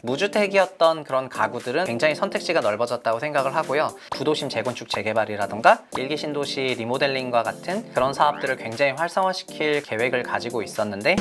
무주택이었던 그런 가구들은 굉장히 선택지가 넓어졌다고 생각을 하고요. 구도심 재건축 재개발이라던가 일기 신도시 리모델링과 같은 그런 사업들을 굉장히 활성화시킬 계획을 가지고 있었는데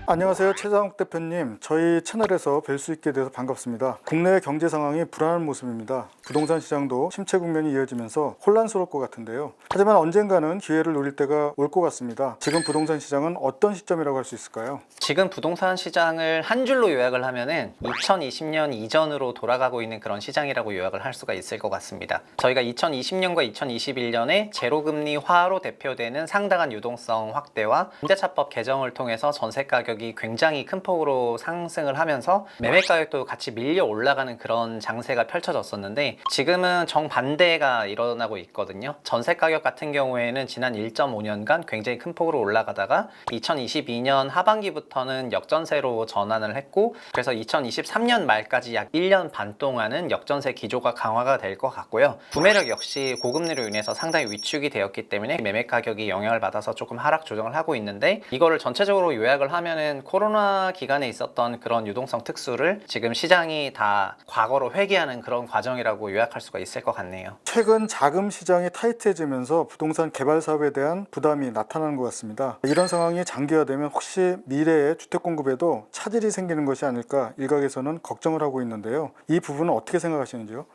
안녕하세요, 최장욱 대표님. 저희 채널에서 뵐 수 있게 돼서 반갑습니다. 국내 경제 상황이 불안한 모습입니다. 부동산 시장도 침체 국면이 이어지면서 혼란스러울 것 같은데요. 하지만 언젠가는 기회를 노릴 때가 올 것 같습니다. 지금 부동산 시장은 어떤 시점이라고 할 수 있을까요? 지금 부동산 시장을 한 줄로 요약을 하면은 2020년 이전으로 돌아가고 있는 그런 시장이라고 요약을 할 수가 있을 것 같습니다. 저희가 2020년과 2021년에 제로금리화로 대표되는 상당한 유동성 확대와 임대차법 개정을 통해서 전세 가격이 굉장히 큰 폭으로 상승을 하면서 매매 가격도 같이 밀려 올라가는 그런 장세가 펼쳐졌었는데 지금은 정반대가 일어나고 있거든요. 전세 가격 같은 경우에는 지난 1.5년간 굉장히 큰 폭으로 올라가다가 2022년 하반기부터는 역전세로 전환을 했고 그래서 2023년 말까지 약 1년 반 동안은 역전세 기조가 강화가 될 것 같고요. 구매력 역시 고금리로 인해서 상당히 위축이 되었기 때문에 매매 가격이 영향을 받아서 조금 하락 조정을 하고 있는데 이거를 전체적으로 요약을 하면은 코로나 기간에 있었던 그런 유동성 특수를 지금 시장이 다 과거로 회귀하는 그런 과정이라고 요약할 수가 있을 것 같네요. 최근 자금 시장이 타이트해지면서 부동산 개발 사업에 대한 부담이 나타나는 것 같습니다. 이런 상황이 장기화되면 혹시 미래의 주택 공급에도 차질이 생기는 것이 아닐까 일각에서는 걱정을 하고 있는데요. 이 부분은 어떻게 생각하시는지요?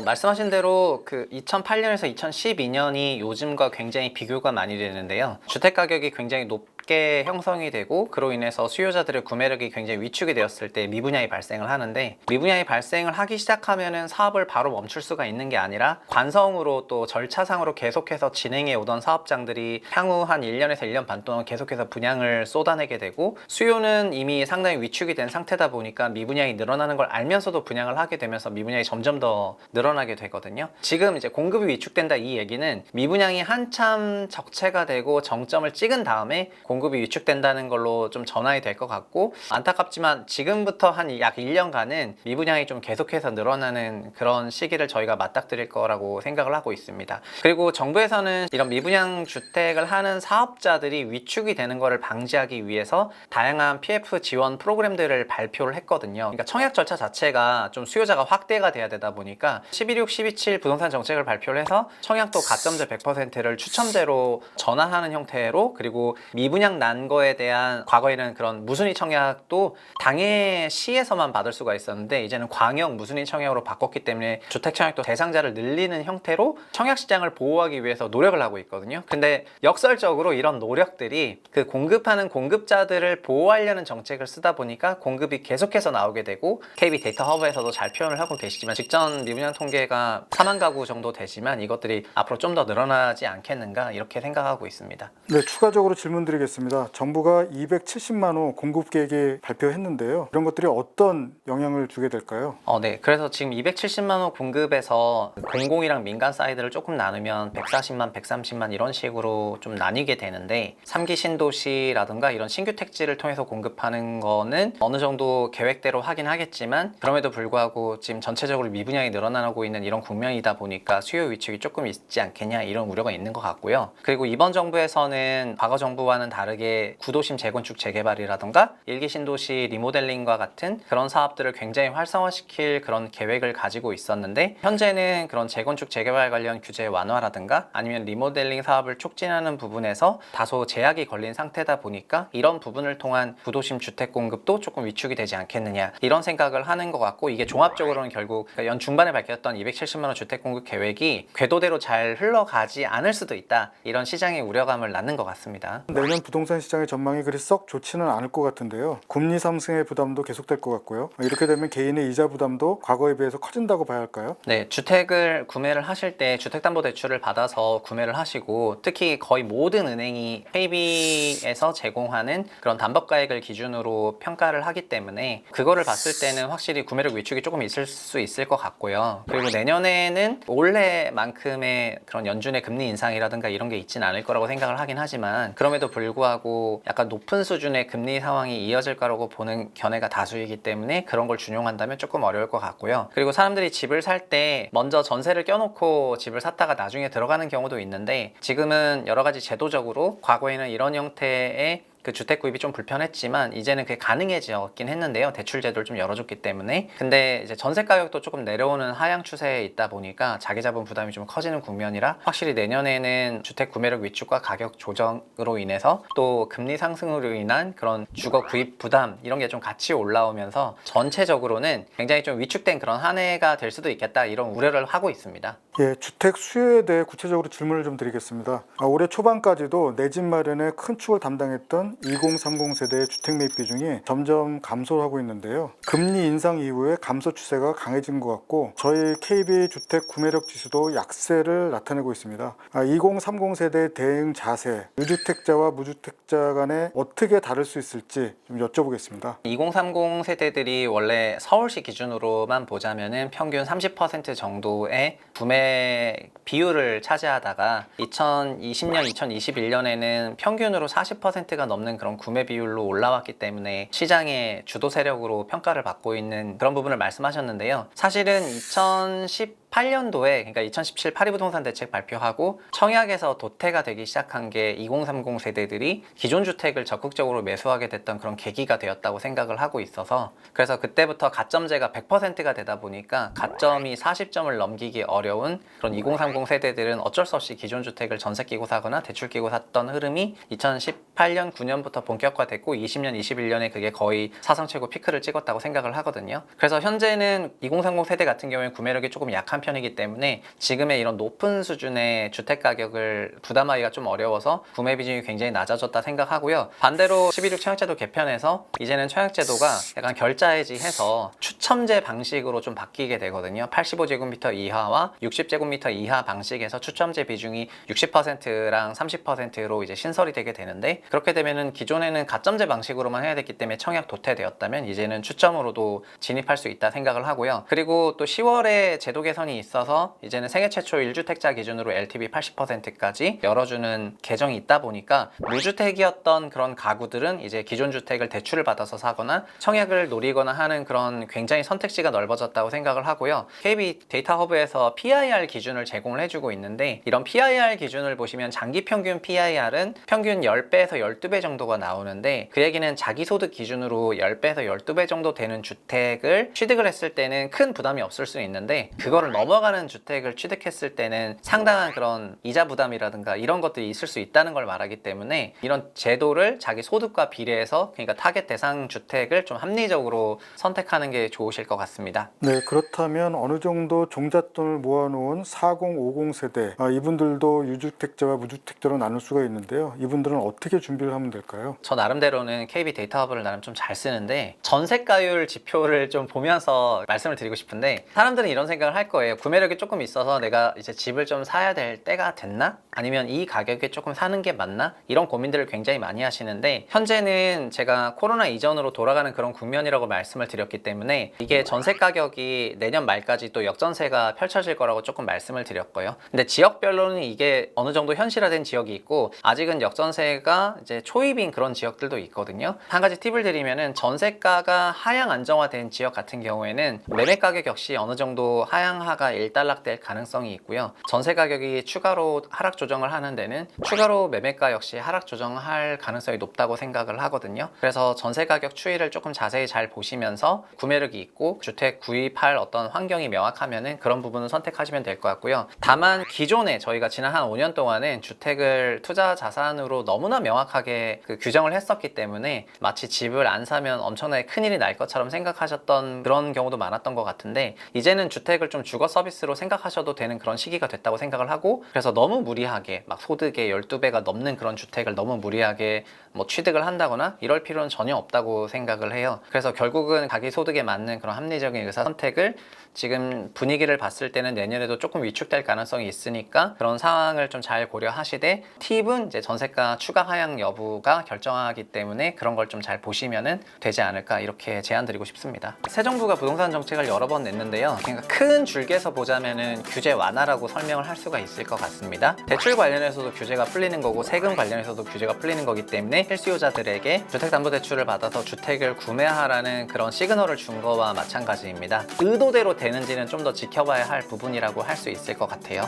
말씀하신 대로 그 2008년에서 2012년이 요즘과 굉장히 비교가 많이 되는데요. 주택 가격이 굉장히 높게 형성이 되고 그로 인해서 수요자들의 구매력이 굉장히 위축이 되었을 때 미분양이 발생을 하는데 미분양이 발생을 하기 시작하면은 사업을 바로 멈출 수가 있는 게 아니라 관성으로 또 절차상으로 계속해서 진행해 오던 사업장들이 향후 한 1년에서 1년 반 동안 계속해서 분양을 쏟아내게 되고 수요는 이미 상당히 위축이 된 상태다 보니까 미분양이 늘어나는 걸 알면서도 분양을 하게 되면서 미분양이 점점 더 늘어나게 되거든요. 지금 이제 공급이 위축된다 이 얘기는 미분양이 한참 적체가 되고 정점을 찍은 다음에 공급이 위축된다는 걸로 좀 전환이 될 것 같고 안타깝지만 지금부터 한 약 1년간은 미분양이 좀 계속해서 늘어나는 그런 시기를 저희가 맞닥뜨릴 거라고 생각을 하고 있습니다. 그리고 정부에서는 이런 미분양 주택을 하는 사업자들이 위축이 되는 것을 방지하기 위해서 다양한 PF 지원 프로그램들을 발표를 했거든요. 그러니까 청약 절차 자체가 좀 수요자가 확대가 돼야 되다 보니까 11.6, 12.7 부동산 정책을 발표를 해서 청약도 가점제 100%를 추첨제로 전환하는 형태로 그리고 미분양 난 거에 대한 과거에는 그런 무순위 청약도 당해 시에서만 받을 수가 있었는데 이제는 광역 무순위 청약으로 바꿨기 때문에 주택 청약도 대상자를 늘리는 형태로 청약 시장을 보호하기 위해서 노력을 하고 있거든요. 근데 역설적으로 이런 노력들이 그 공급하는 공급자들을 보호하려는 정책을 쓰다 보니까 공급이 계속해서 나오게 되고 KB 데이터 허브에서도 잘 표현을 하고 계시지만 직전 미분양 통계가 4만 가구 정도 되지만 이것들이 앞으로 좀 더 늘어나지 않겠는가 이렇게 생각하고 있습니다. 네, 추가적으로 질문드리겠습니다. 정부가 270만 호 공급 계획 발표했는데요. 이런 것들이 어떤 영향을 주게 될까요? 네. 그래서 지금 270만 호 공급에서 공공이랑 민간 사이드를 조금 나누면 140만, 130만 이런 식으로 좀 나뉘게 되는데 3기 신도시라든가 이런 신규 택지를 통해서 공급하는 거는 어느 정도 계획대로 하긴 하겠지만 그럼에도 불구하고 지금 전체적으로 미분양이 늘어나고 있는 이런 국면이다 보니까 수요 위축이 조금 있지 않겠냐 이런 우려가 있는 것 같고요. 그리고 이번 정부에서는 과거 정부와는 다르게 구도심 재건축 재개발이라던가 일기 신도시 리모델링과 같은 그런 사업들을 굉장히 활성화시킬 그런 계획을 가지고 있었는데 현재는 그런 재건축 재개발 관련 규제 완화라든가 아니면 리모델링 사업을 촉진하는 부분에서 다소 제약이 걸린 상태다 보니까 이런 부분을 통한 구도심 주택 공급도 조금 위축이 되지 않겠느냐 이런 생각을 하는 것 같고 이게 종합적으로는 결국 연 중반에 밝혔던 270만 호 주택 공급 계획이 궤도대로 잘 흘러가지 않을 수도 있다 이런 시장의 우려감을 낳는 것 같습니다. 내년 부동산 시장의 전망이 그리 썩 좋지는 않을 것 같은데요. 금리 상승의 부담도 계속될 것 같고요. 이렇게 되면 개인의 이자 부담도 과거에 비해서 커진다고 봐야 할까요? 네, 주택을 구매를 하실 때 주택담보대출을 받아서 구매를 하시고 특히 거의 모든 은행이 KB에서 제공하는 그런 담보가액을 기준으로 평가를 하기 때문에 그거를 봤을 때는 확실히 구매력 위축이 조금 있을 수 있을 것 같고요. 그리고 내년에는 올해만큼의 그런 연준의 금리 인상이라든가 이런 게 있진 않을 거라고 생각을 하긴 하지만 그럼에도 불구하고 불구하고 약간 높은 수준의 금리 상황이 이어질 거라고 보는 견해가 다수이기 때문에 그런 걸 준용한다면 조금 어려울 것 같고요. 그리고 사람들이 집을 살 때 먼저 전세를 껴놓고 집을 샀다가 나중에 들어가는 경우도 있는데, 지금은 여러 가지 제도적으로 과거에는 이런 형태의 그 주택 구입이 좀 불편했지만 이제는 그게 가능해졌긴 했는데요. 대출 제도를 좀 열어줬기 때문에. 근데 이제 전세 가격도 조금 내려오는 하향 추세에 있다 보니까 자기 자본 부담이 좀 커지는 국면이라, 확실히 내년에는 주택 구매력 위축과 가격 조정으로 인해서 또 금리 상승으로 인한 그런 주거 구입 부담, 이런 게 좀 같이 올라오면서 전체적으로는 굉장히 좀 위축된 그런 한 해가 될 수도 있겠다, 이런 우려를 하고 있습니다. 예, 주택 수요에 대해 구체적으로 질문을 좀 드리겠습니다. 올해 초반까지도 내 집 마련의 큰 축을 담당했던 2030 세대의 주택 매입 비중이 점점 감소하고 있는데요. 금리 인상 이후에 감소 추세가 강해진 것 같고, 저희 KB 주택 구매력 지수도 약세를 나타내고 있습니다. 2030 세대의 대응 자세, 유주택자와 무주택자 간에 어떻게 다를 수 있을지 좀 여쭤보겠습니다. 2030 세대들이 원래 서울시 기준으로만 보자면은 평균 30% 정도의 구매 비율을 차지하다가 2020년, 2021년에는 평균으로 40%가 넘는 그런 구매 비율로 올라왔기 때문에 시장의 주도 세력으로 평가를 받고 있는 그런 부분을 말씀하셨는데요. 사실은 2018년도에, 그러니까 2017 파리부동산 대책 발표하고 청약에서 도태가 되기 시작한 게 2030 세대들이 기존 주택을 적극적으로 매수하게 됐던 그런 계기가 되었다고 생각을 하고 있어서, 그래서 그때부터 가점제가 100%가 되다 보니까 가점이 40점을 넘기기 어려운 그런 2030 세대들은 어쩔 수 없이 기존 주택을 전세 끼고 사거나 대출 끼고 샀던 흐름이 2018년, 9년부터 본격화됐고 20년, 21년에 그게 거의 사상 최고 피크를 찍었다고 생각을 하거든요. 그래서 현재는 2030 세대 같은 경우에는 구매력이 조금 약한 편이기 때문에 지금의 이런 높은 수준의 주택 가격을 부담하기가 좀 어려워서 구매 비중이 굉장히 낮아졌다 생각하고요. 반대로 11.6 청약제도 개편해서 이제는 청약제도가 약간 결자해지해서 추첨제 방식으로 좀 바뀌게 되거든요. 85제곱미터 이하와 60제곱미터 이하 방식에서 추첨제 비중이 60%랑 30%로 이제 신설이 되게 되는데, 그렇게 되면은 기존에는 가점제 방식으로만 해야 됐기 때문에 청약 도태되었다면 이제는 추첨으로도 진입할 수 있다 생각을 하고요. 그리고 또 10월에 제도 개선이 있어서 이제는 생애 최초 1주택자 기준으로 LTV 80%까지 열어주는 개정이 있다 보니까 무주택이었던 그런 가구들은 이제 기존 주택을 대출을 받아서 사거나 청약을 노리거나 하는 그런 굉장히 선택지가 넓어졌다고 생각을 하고요. KB 데이터 허브에서 PIR 기준을 제공을 해주고 있는데, 이런 PIR 기준을 보시면 장기 평균 PIR은 평균 10배에서 12배 정도가 나오는데, 그 얘기는 자기 소득 기준으로 10배에서 12배 정도 되는 주택을 취득을 했을 때는 큰 부담이 없을 수 있는데, 그거를 넘어가는 주택을 취득했을 때는 상당한 그런 이자 부담이라든가 이런 것들이 있을 수 있다는 걸 말하기 때문에, 이런 제도를 자기 소득과 비례해서, 그러니까 타겟 대상 주택을 좀 합리적으로 선택하는 게 좋으실 것 같습니다. 네, 그렇다면 어느 정도 종잣돈을 모아놓은 40, 50 세대, 이분들도 유주택자와 무주택자로 나눌 수가 있는데요. 이분들은 어떻게 준비를 하면 될까요? 저 나름대로는 KB 데이터 허브를 나름 좀 잘 쓰는데, 전세가율 지표를 좀 보면서 말씀을 드리고 싶은데, 사람들은 이런 생각을 할 거예요. 구매력이 조금 있어서 내가 이제 집을 좀 사야 될 때가 됐나? 아니면 이 가격에 조금 사는 게 맞나? 이런 고민들을 굉장히 많이 하시는데, 현재는 제가 코로나 이전으로 돌아가는 그런 국면이라고 말씀을 드렸기 때문에 이게 전세 가격이 내년 말까지 또 역전세가 펼쳐질 거라고 조금 말씀을 드렸고요. 근데 지역별로는 이게 어느 정도 현실화된 지역이 있고, 아직은 역전세가 이제 초입인 그런 지역들도 있거든요. 한 가지 팁을 드리면은, 전세가가 하향 안정화된 지역 같은 경우에는 매매 가격 역시 어느 정도 하향하가 일단락될 가능성이 있고요. 전세 가격이 추가로 하락 조정을 하는 데는 추가로 매매가 역시 하락 조정할 가능성이 높다고 생각을 하거든요. 그래서 전세 가격 추이를 조금 자세히 잘 보시면서 구매력이 있고 주택 구입할 어떤 환경이 명확하면은 그런 부분을 선택하시면 될 것 같고요. 다만 기존에 저희가 지난 한 5년 동안은 주택을 투자 자산으로 너무나 명확하게 그 규정을 했었기 때문에 마치 집을 안 사면 엄청나게 큰일이 날 것처럼 생각하셨던 그런 경우도 많았던 것 같은데, 이제는 주택을 좀 주거 서비스로 생각하셔도 되는 그런 시기가 됐다고 생각을 하고, 그래서 너무 무리하게 막 소득의 12배가 넘는 그런 주택을 너무 무리하게 뭐 취득을 한다거나 이럴 필요는 전혀 없다고 생각을 해요. 그래서 결국은 자기 소득에 맞는 않는 그런 합리적인 의사 선택을 지금 분위기를 봤을 때는 내년에도 조금 위축될 가능성이 있으니까 그런 상황을 좀 잘 고려하시되 팁은 이제 전세가 추가 하향 여부가 결정하기 때문에 그런 걸 좀 잘 보시면은 되지 않을까 이렇게 제안드리고 싶습니다. 새 정부가 부동산 정책을 여러 번 냈는데요. 그러니까 큰 줄기에서 보자면은 규제 완화라고 설명을 할 수가 있을 것 같습니다. 대출 관련해서도 규제가 풀리는 거고 세금 관련해서도 규제가 풀리는 거기 때문에 실수요자들에게 주택담보대출을 받아서 주택을 구매하라는 그런 시그널을 준 거와 마찬가지입니다. 의도대로 되는지는 좀 더 지켜봐야 할 부분이라고 할 수 있을 것 같아요.